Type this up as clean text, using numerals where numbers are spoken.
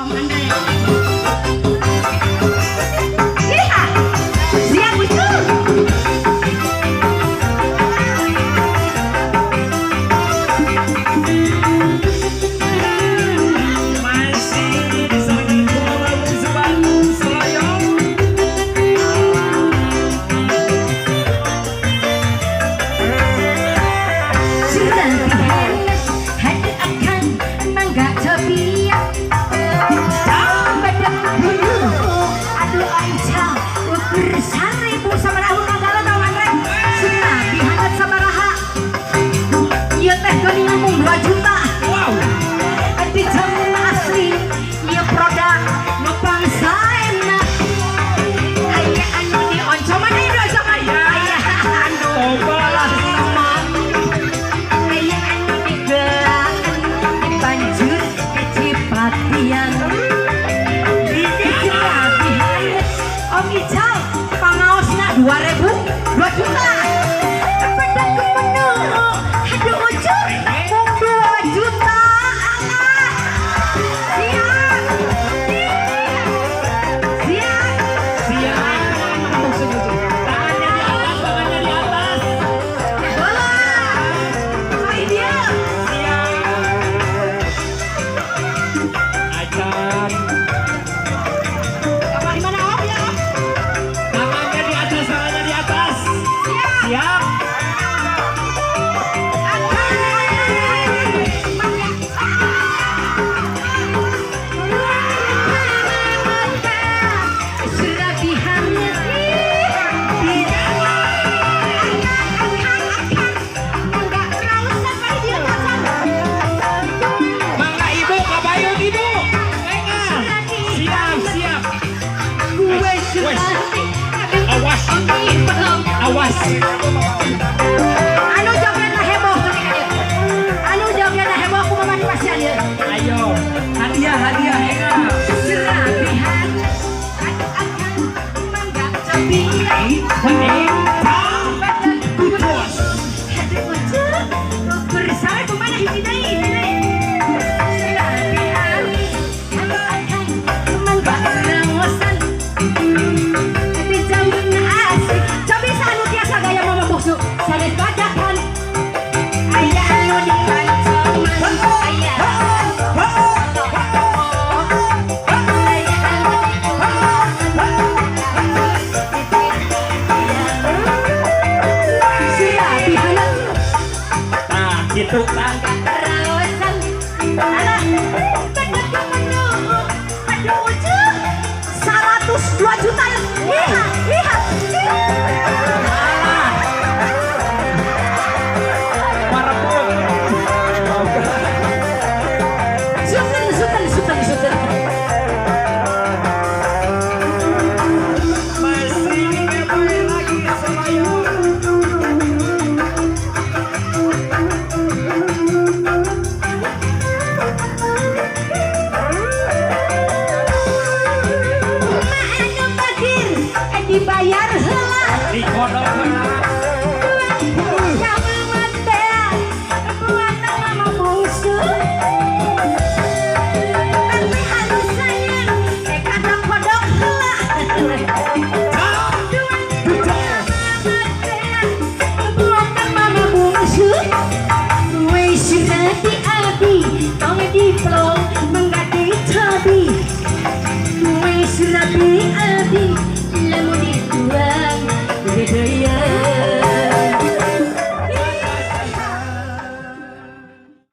Om Andre. Iya, siap betul. Om Ical, pangaosna 2.000, 2 juta. Pada kemenung, aduh ucur, mau 2 juta. Siap, siap, siap. Tangannya di atas. Bola, main dia. Acan. Apa di mana Om ya? Tangannya di atas. Siap. Mangga ibu, kabayun ibu. Siap, siap. Awas. Awas. Anu jogena heboh tuh nih. Anu jogena heboh aku mau mandi pasien ya. Ayo, hadiah, hadiah, Eka. Serabihan akan mangga cobi. Bersama kemana hiji deui serabihan akan mangga rangosan di jauh asik. Cobi anu tiasa gaya mama buksu sanes bajakan aya anu di pancoman aya Gitu. raosan alah pada kemenung aduh ucuk 102 juta lihat lihat Sultan Masih ngepoin lagi Selayong. dibayar heula Dikodok heula. sama mantean buat mama bungsu tapi halus sayang kadang kodok heula buat mama bungsu wes sudah di abi